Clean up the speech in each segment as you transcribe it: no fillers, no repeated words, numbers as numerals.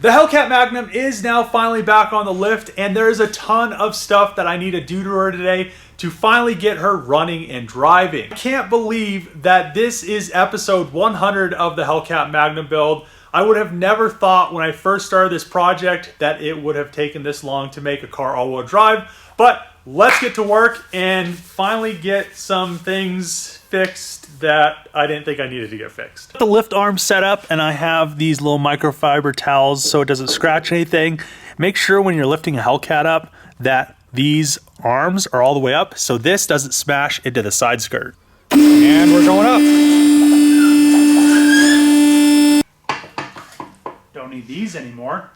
The Hellcat Magnum is now finally back on the lift, and there is a ton of stuff that I need to do to her today to finally get her running and driving. I can't believe that this is episode 100 of the Hellcat Magnum build. I would have never thought when I first started this project that it would have taken this long to make a car all-wheel drive, but let's get to work and finally get some things fixed that I didn't think I needed to get fixed. The lift arm set up, and I have these little microfiber towels so it doesn't scratch anything. Make sure when you're lifting a Hellcat up that these arms are all the way up so this doesn't smash into the side skirt. And we're going up. Don't need these anymore.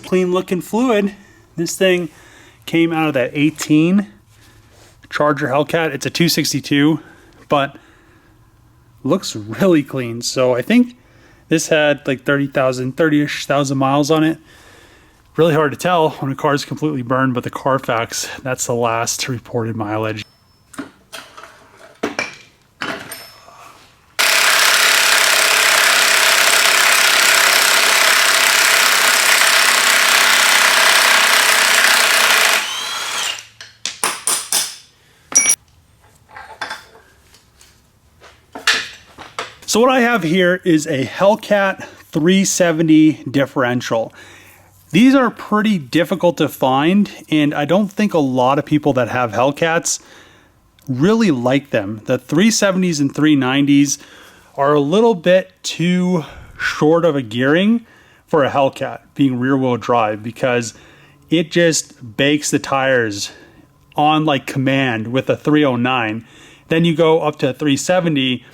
Clean looking fluid. This thing came out of that 18 Charger Hellcat. It's a 262, but looks really clean. So I think this had like 30-ish thousand miles on it. Really hard to tell when a car is completely burned, but the Carfax, that's the last reported mileage. So what I have here is a Hellcat 370 differential. These are pretty difficult to find, and I don't think a lot of people that have Hellcats really like them. The 370s and 390s are a little bit too short of a gearing for a Hellcat being rear wheel drive, because it just bakes the tires on like command with a 309. Then you go up to a 370,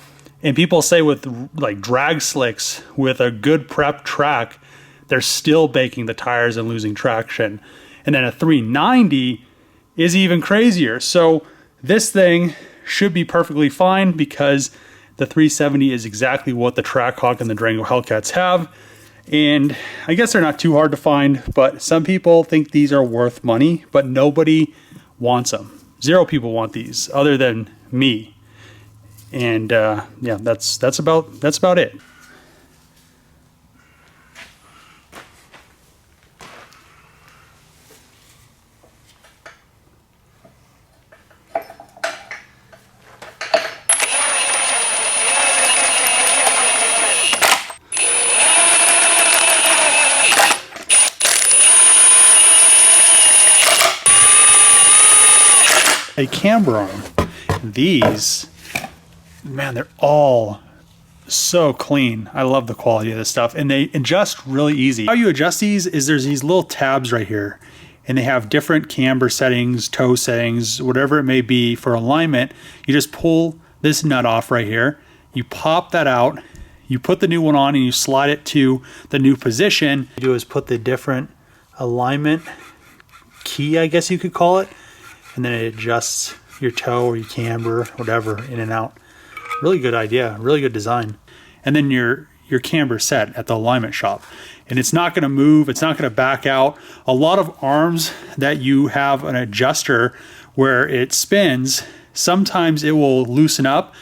and people say with like drag slicks with a good prep track, they're still baking the tires and losing traction. And then a 390 is even crazier. So this thing should be perfectly fine because the 370 is exactly what the Trackhawk and the Durango Hellcats have. And I guess they're not too hard to find, but some people think these are worth money, but nobody wants them. Zero people want these other than me. And yeah, that's about it. A camber arm. These, man, they're all so clean. I love the quality of this stuff, and they adjust really easy. How you adjust these is there's these little tabs right here, and they have different camber settings, toe settings, whatever it may be for alignment. You just pull this nut off right here, you pop that out, you put the new one on, and you slide it to the new position. What you do is put the different alignment key, I guess you could call it, and then it adjusts your toe or your camber, whatever, in and out. Really good idea, really good design. And then your camber set at the alignment shop. And it's not gonna move, it's not gonna back out. A lot of arms that you have an adjuster where it spins, sometimes it will loosen up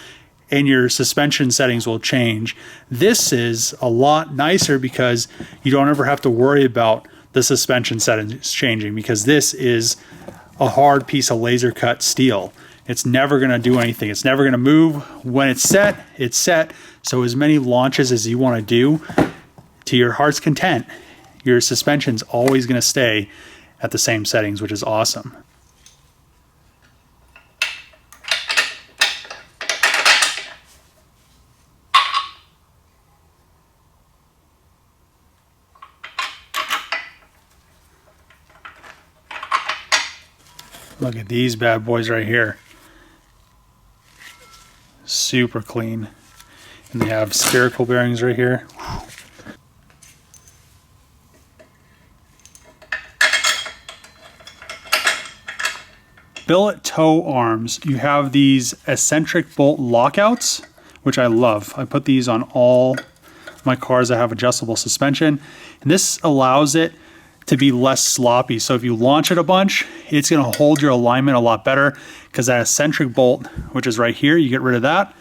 and your suspension settings will change. This is a lot nicer because you don't ever have to worry about the suspension settings changing, because this is a hard piece of laser cut steel. It's never gonna do anything. It's never gonna move. When it's set, it's set. So as many launches as you wanna do, to your heart's content, your suspension's always gonna stay at the same settings, which is awesome. Look at these bad boys right here. Super clean. And they have spherical bearings right here. Billet toe arms. You have these eccentric bolt lockouts, which I love. I put these on all my cars that have adjustable suspension. And this allows it to be less sloppy. So if you launch it a bunch, it's gonna hold your alignment a lot better, because that eccentric bolt, which is right here, you get rid of that.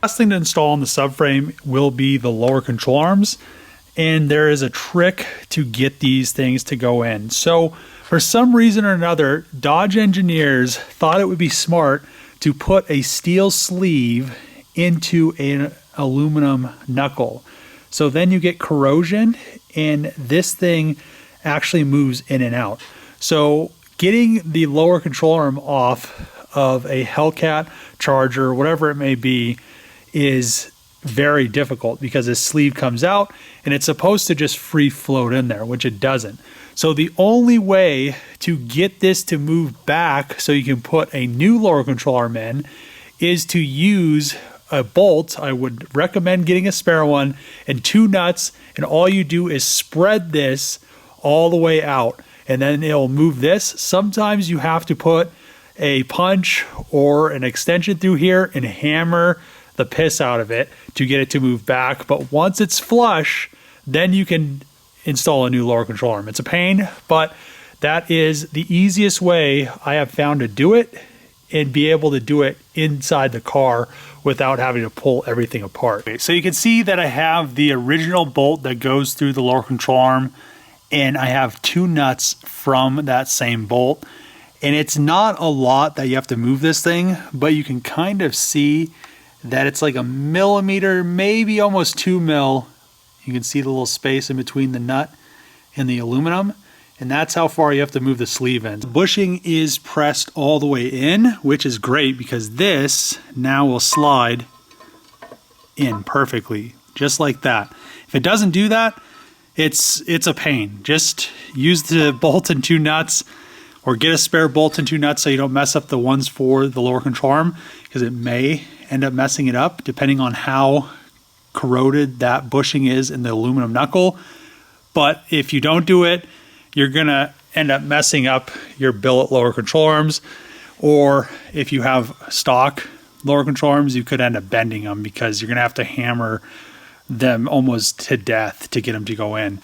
Last thing to install on the subframe will be the lower control arms, and there is a trick to get these things to go in. So for some reason or another, Dodge engineers thought it would be smart to put a steel sleeve into an aluminum knuckle. So then you get corrosion, and this thing actually moves in and out. So getting the lower control arm off of a Hellcat Charger, whatever it may be, is very difficult, because this sleeve comes out and it's supposed to just free float in there, which it doesn't. So the only way to get this to move back so you can put a new lower control arm in is to use a bolt. I would recommend getting a spare one and 2 nuts, and all you do is spread this all the way out, and then it'll move this. Sometimes you have to put a punch or an extension through here and hammer the piss out of it to get it to move back. But once it's flush, then you can install a new lower control arm. It's a pain, but that is the easiest way I have found to do it. and be able to do it inside the car without having to pull everything apart. Okay, so you can see that I have the original bolt that goes through the lower control arm, and I have 2 nuts from that same bolt. And it's not a lot that you have to move this thing, but you can kind of see that it's like a millimeter, maybe almost 2 mil. You can see the little space in between the nut and the aluminum. And that's how far you have to move the sleeve in. The bushing is pressed all the way in, which is great because this now will slide in perfectly, just like that. If it doesn't do that, it's a pain. Just use the bolt and 2 nuts, or get a spare bolt and 2 nuts so you don't mess up the ones for the lower control arm, because it may end up messing it up depending on how corroded that bushing is in the aluminum knuckle. But if you don't do it, you're gonna end up messing up your billet lower control arms, or if you have stock lower control arms, you could end up bending them because you're gonna have to hammer them almost to death to get them to go in.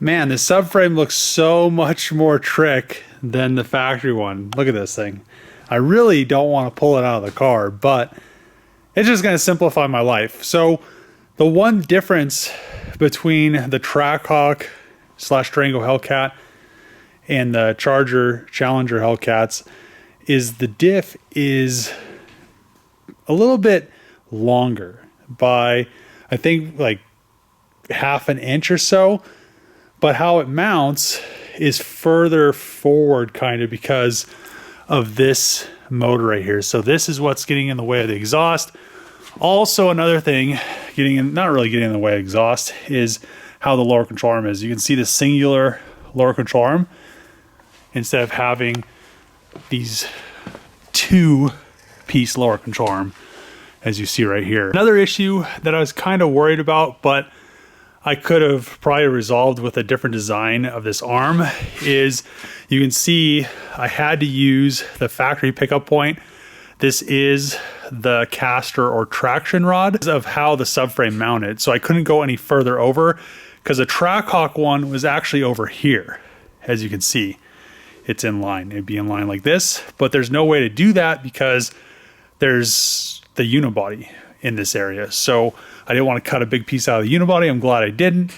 Man, the subframe looks so much more trick than the factory one. Look at this thing. I really don't want to pull it out of the car, but it's just going to simplify my life. So the one difference between the Trackhawk / Durango Hellcat and the Challenger Hellcats is the diff is a little bit longer by, I think, like half an inch or so. But how it mounts is further forward kind of because of this motor right here. So this is what's getting in the way of the exhaust. Also, another thing not really getting in the way of exhaust is how the lower control arm is. You can see the singular lower control arm instead of having these 2-piece lower control arm, as you see right here. Another issue that I was kind of worried about, but I could have probably resolved with a different design of this arm, is you can see I had to use the factory pickup point. This is the caster or traction rod of how the subframe mounted. So I couldn't go any further over because the Trackhawk one was actually over here. As you can see, it's in line. It'd be in line like this, but there's no way to do that because there's the unibody in this area. So I didn't want to cut a big piece out of the unibody. I'm glad I didn't,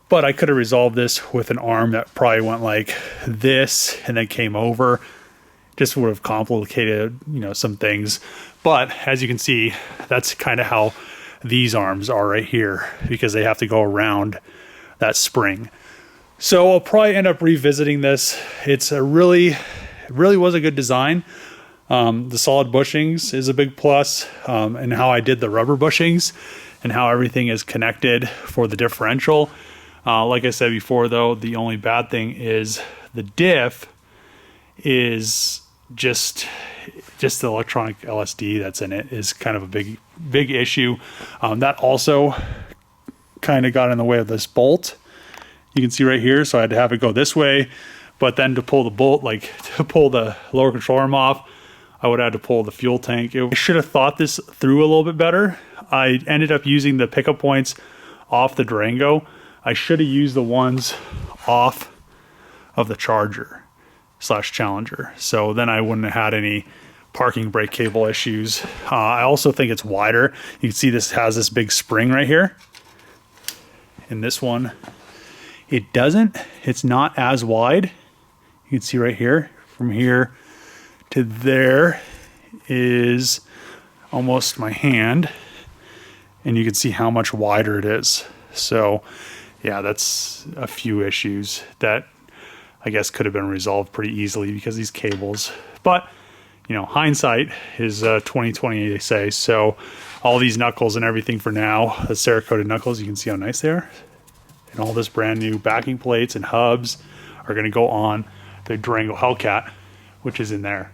but I could have resolved this with an arm that probably went like this and then came over. Just would have complicated, some things. But as you can see, that's kind of how these arms are right here because they have to go around that spring. So I'll probably end up revisiting this. It really was a good design. The solid bushings is a big plus, and how I did the rubber bushings and how everything is connected for the differential. Like I said before though, the only bad thing is the diff is just the electronic LSD that's in it is kind of a big issue. That also kind of got in the way of this bolt. You can see right here, so I had to have it go this way, but then to pull the bolt, like to pull the lower control arm off, I would have had to pull the fuel tank. I should have thought this through a little bit better. I ended up using the pickup points off the Durango. I should have used the ones off of the Charger / Challenger. So then I wouldn't have had any parking brake cable issues. I also think it's wider. You can see this has this big spring right here. And this one, it doesn't. It's not as wide. You can see right here, from here to there is almost my hand. And you can see how much wider it is. So yeah, that's a few issues that I guess could have been resolved pretty easily because these cables. But you know, hindsight is 20/20, they say. So all these knuckles and everything for now, the Cerakoted knuckles, you can see how nice they are. And all this brand new backing plates and hubs are going to go on the Durango Hellcat, which is in there.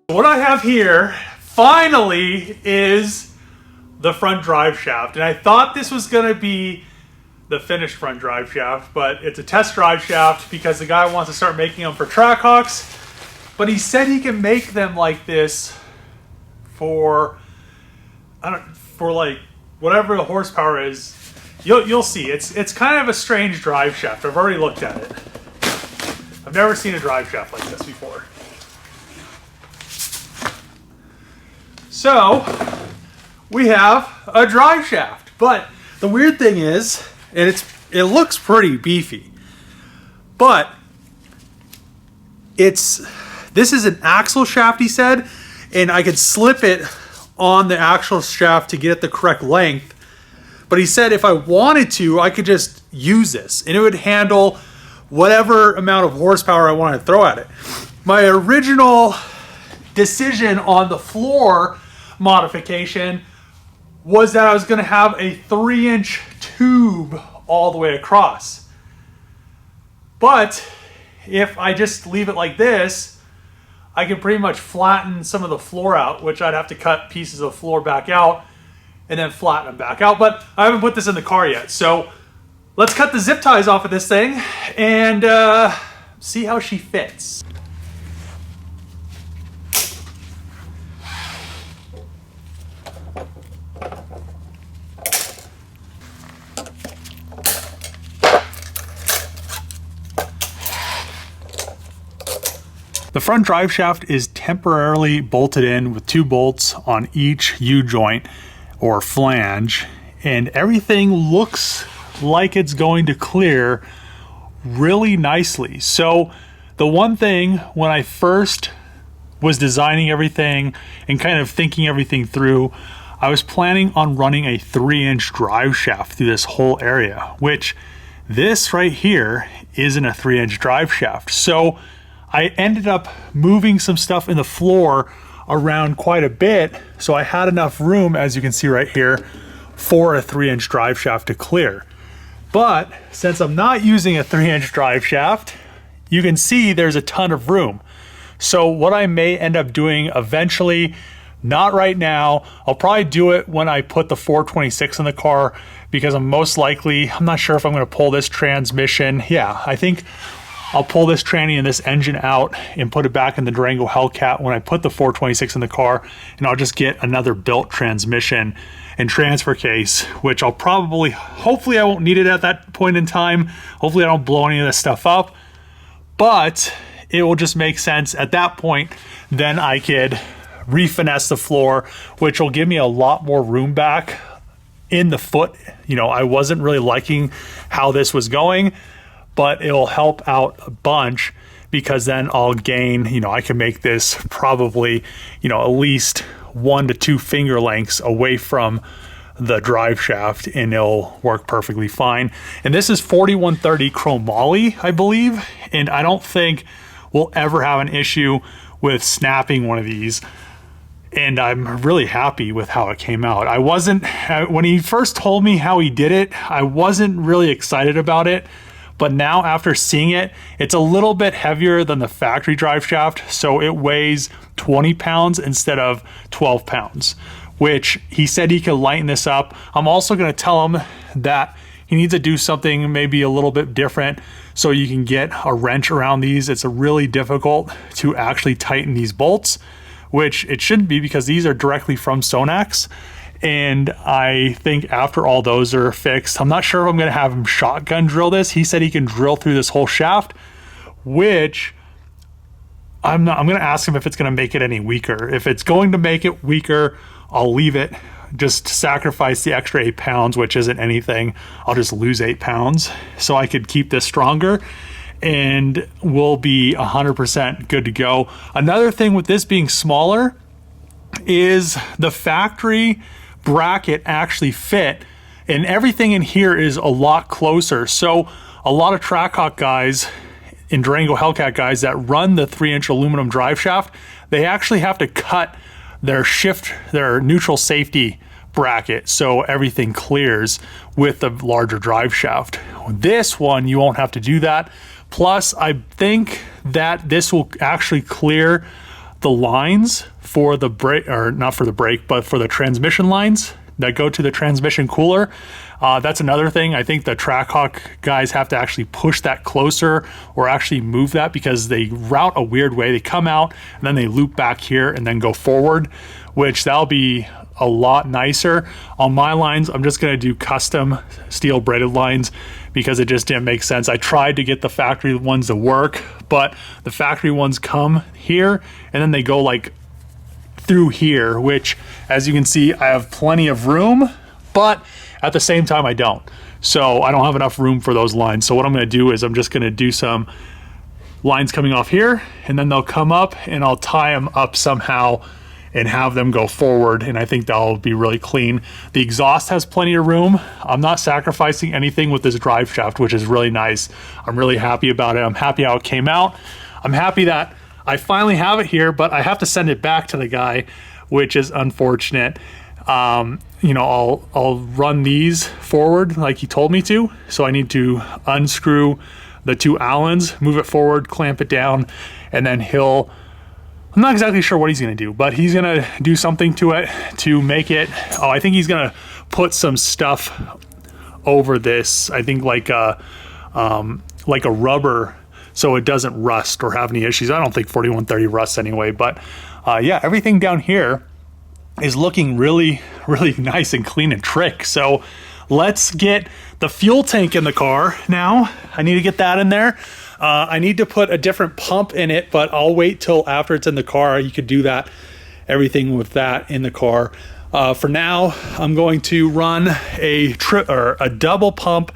What I have here finally is the front drive shaft, and I thought this was going to be the finished front drive shaft, but it's a test drive shaft because the guy wants to start making them for Trackhawks. But he said he can make them like this for like whatever the horsepower is. You'll see. It's kind of a strange drive shaft. I've already looked at it. I've never seen a drive shaft like this before. So we have a drive shaft, but the weird thing is, and it looks pretty beefy, but this is an axle shaft, he said, and I could slip it on the axle shaft to get it the correct length. But he said if I wanted to, I could just use this and it would handle whatever amount of horsepower I want to throw at it. My original decision on the floor modification was that I was going to have a 3-inch tube all the way across. But if I just leave it like this, I can pretty much flatten some of the floor out, which I'd have to cut pieces of floor back out and then flatten them back out. But I haven't put this in the car yet. So let's cut the zip ties off of this thing and see how she fits. The front drive shaft is temporarily bolted in with 2 bolts on each U-joint or flange, and everything looks like it's going to clear really nicely. So the one thing when I first was designing everything and kind of thinking everything through, I was planning on running a 3-inch drive shaft through this whole area, which this right here isn't a 3-inch drive shaft. So I ended up moving some stuff in the floor around quite a bit. So I had enough room, as you can see right here, for a 3-inch drive shaft to clear. But since I'm not using a 3-inch drive shaft, you can see there's a ton of room. So what I may end up doing eventually, not right now, I'll probably do it when I put the 426 in the car, because I'm not sure if I'm going to pull this transmission. Yeah, I think I'll pull this tranny and this engine out and put it back in the Durango Hellcat when I put the 426 in the car, and I'll just get another built transmission and transfer case, which I'll hopefully I won't need it at that point in time. Hopefully I don't blow any of this stuff up, but it will just make sense at that point. Then I could refinesse the floor, which will give me a lot more room back in the foot. You know, I wasn't really liking how this was going, but it'll help out a bunch, because then I'll gain, you know, I can make this probably, you know, at least 1 to 2 finger lengths away from the drive shaft, and it'll work perfectly fine. And this is 4130 chromoly, I believe, and I don't think we'll ever have an issue with snapping one of these. And I'm really happy with how it came out. I wasn't, when he first told me how he did it, I wasn't really excited about it. But now after seeing it, it's a little bit heavier than the factory drive shaft. So it weighs 20 pounds instead of 12 pounds, which he said he could lighten this up. I'm also going to tell him that he needs to do something maybe a little bit different so you can get a wrench around these. It's really difficult to actually tighten these bolts, which it shouldn't be, because these are directly from Sonax. And I think after all those are fixed, I'm not sure if I'm going to have him shotgun drill this. He said he can drill through this whole shaft, which I'm going to ask him if it's going to make it any weaker. If it's going to make it weaker, I'll leave it. Just sacrifice the extra 8 pounds, which isn't anything. I'll just lose 8 pounds so I could keep this stronger, and we'll be 100% good to go. Another thing with this being smaller is the factory bracket actually fit, and everything in here is a lot closer. So a lot of Trackhawk guys and Durango Hellcat guys that run the 3-inch aluminum drive shaft, they actually have to cut their neutral safety bracket so everything clears with the larger drive shaft. This one, you won't have to do that. Plus, I think that this will actually clear the lines for the brake, or not for the brake, but for the transmission lines that go to the transmission cooler. That's another thing. I think the Trackhawk guys have to actually push that closer, or actually move that, because they route a weird way. They come out and then they loop back here and then go forward, which that'll be a lot nicer. On my lines, I'm just going to do custom steel braided lines, because it just didn't make sense. I tried to get the factory ones to work, but the factory ones come here and then they go like through here, which, as you can see, I have plenty of room, but at the same time I don't. So I don't have enough room for those lines. So what I'm going to do is I'm just going to do some lines coming off here, and then they'll come up, and I'll tie them up somehow and have them go forward, and I think that'll be really clean. The exhaust has plenty of room. I'm not sacrificing anything with this drive shaft, which is really nice. I'm really happy about it. I'm happy how it came out. I'm happy that I finally have it here, but I have to send it back to the guy, which is unfortunate. You know, I'll run these forward like he told me to, so I need to unscrew the 2 Allens, move it forward, clamp it down, and then I'm not exactly sure what he's going to do, but he's going to do something to it to make it. Oh, I think he's going to put some stuff over this. I think like a rubber, so it doesn't rust or have any issues. I don't think 4130 rusts anyway, but yeah, everything down here is looking really, really nice and clean and trick. So let's get the fuel tank in the car now. I need to get that in there. I need to put a different pump in it, but I'll wait till after it's in the car. You could do that, everything with that in the car. For now, I'm going to run a double pump,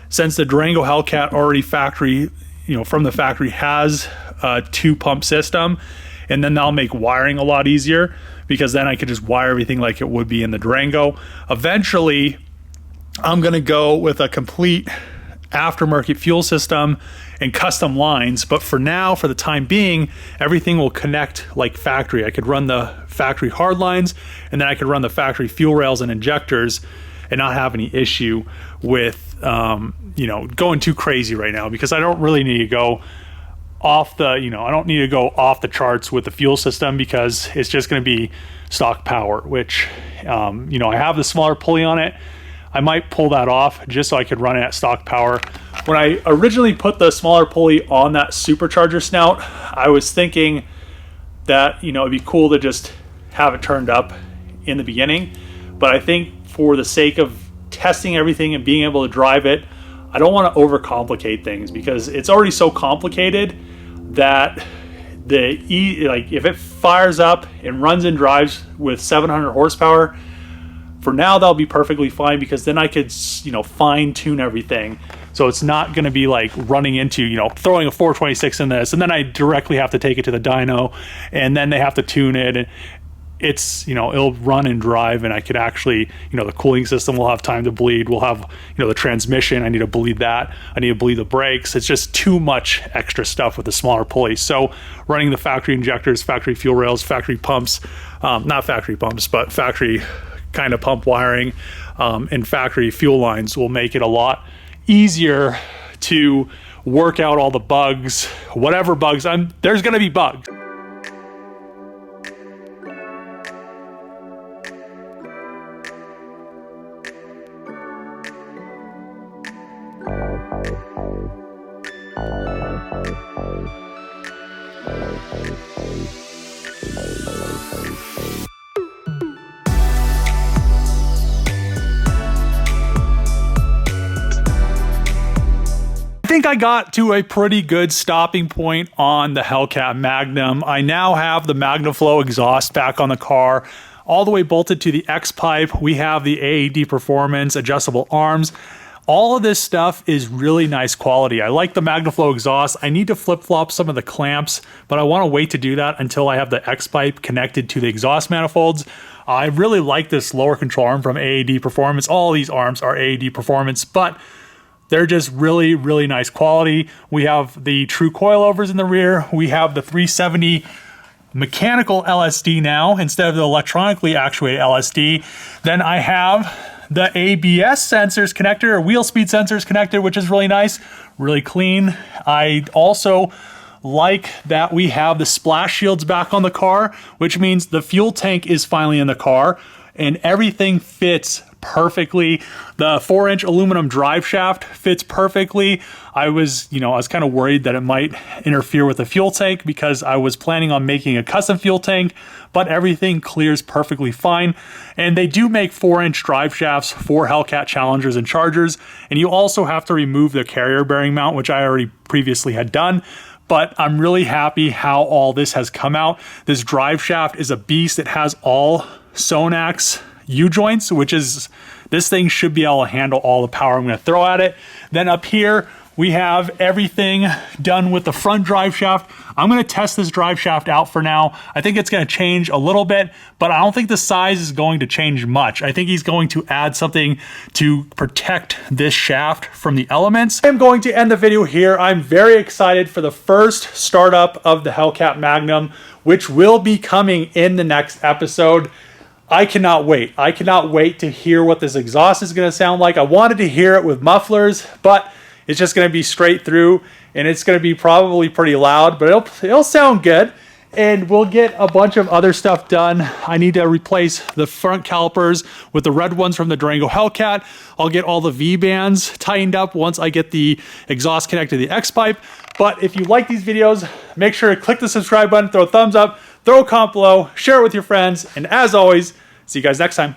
since the Durango Hellcat already from the factory has a 2-pump system, and then that'll make wiring a lot easier, because then I could just wire everything like it would be in the Durango. Eventually, I'm going to go with a complete aftermarket fuel system and custom lines. But for now, for the time being, everything will connect like factory. I could run the factory hard lines, and then I could run the factory fuel rails and injectors and not have any issue with you know, going too crazy right now, because I don't really need to go off the, you know, I don't need to go off the charts with the fuel system, because it's just going to be stock power, which you know, I have the smaller pulley on it. I might pull that off just so I could run it at stock power. When I originally put the smaller pulley on that supercharger snout, I was thinking that, you know, it'd be cool to just have it turned up in the beginning. But I think for the sake of testing everything and being able to drive it, I don't want to overcomplicate things, because it's already so complicated that like if it fires up and runs and drives with 700 horsepower, for now that'll be perfectly fine, because then I could, you know, fine tune everything. So it's not going to be like running into, you know, throwing a 426 in this, and then I directly have to take it to the dyno, and then they have to tune it. And it's, you know, it'll run and drive, and I could actually, you know, the cooling system will have time to bleed. We'll have, you know, the transmission, I need to bleed that. I need to bleed the brakes. It's just too much extra stuff with the smaller pulley. So running the factory injectors, factory fuel rails, factory pumps, not factory pumps, but factory kind of pump wiring, and factory fuel lines will make it a lot easier to work out all the bugs, whatever bugs. There's going to be bugs. I think I got to a pretty good stopping point on the Hellcat Magnum. I now have the MagnaFlow exhaust back on the car, all the way bolted to the X pipe. We have the AAD Performance adjustable arms. All of this stuff is really nice quality. I like the MagnaFlow exhaust. I need to flip-flop some of the clamps, but I want to wait to do that until I have the X pipe connected to the exhaust manifolds. I really like this lower control arm from AAD Performance. All these arms are AAD Performance, but they're just really, really nice quality. We have the true coilovers in the rear. We have the 370 mechanical LSD now instead of the electronically actuated LSD. Then I have the ABS sensors connector, or wheel speed sensors connector, which is really nice, really clean. I also like that we have the splash shields back on the car, which means the fuel tank is finally in the car and everything fits perfectly. The 4-inch aluminum drive shaft fits perfectly. I was kind of worried that it might interfere with the fuel tank, because I was planning on making a custom fuel tank, but everything clears perfectly fine. And they do make 4-inch drive shafts for Hellcat Challengers and Chargers, and you also have to remove the carrier bearing mount, which I already previously had done. But I'm really happy how all this has come out. This drive shaft is a beast. It has all Sonax U-joints, which is, this thing should be able to handle all the power I'm going to throw at it. Then up here, we have everything done with the front drive shaft. I'm going to test this drive shaft out for now. I think it's going to change a little bit, but I don't think the size is going to change much. I think he's going to add something to protect this shaft from the elements. I'm going to end the video here. I'm very excited for the first startup of the Hellcat Magnum, which will be coming in the next episode. I cannot wait. I cannot wait to hear what this exhaust is going to sound like. I wanted to hear it with mufflers, but it's just going to be straight through, and it's going to be probably pretty loud, but it'll sound good. And we'll get a bunch of other stuff done. I need to replace the front calipers with the red ones from the Durango Hellcat. I'll get all the V-bands tightened up once I get the exhaust connected to the X-pipe. But if you like these videos, make sure to click the subscribe button, throw a thumbs up, throw a comment below, share it with your friends, and as always, see you guys next time.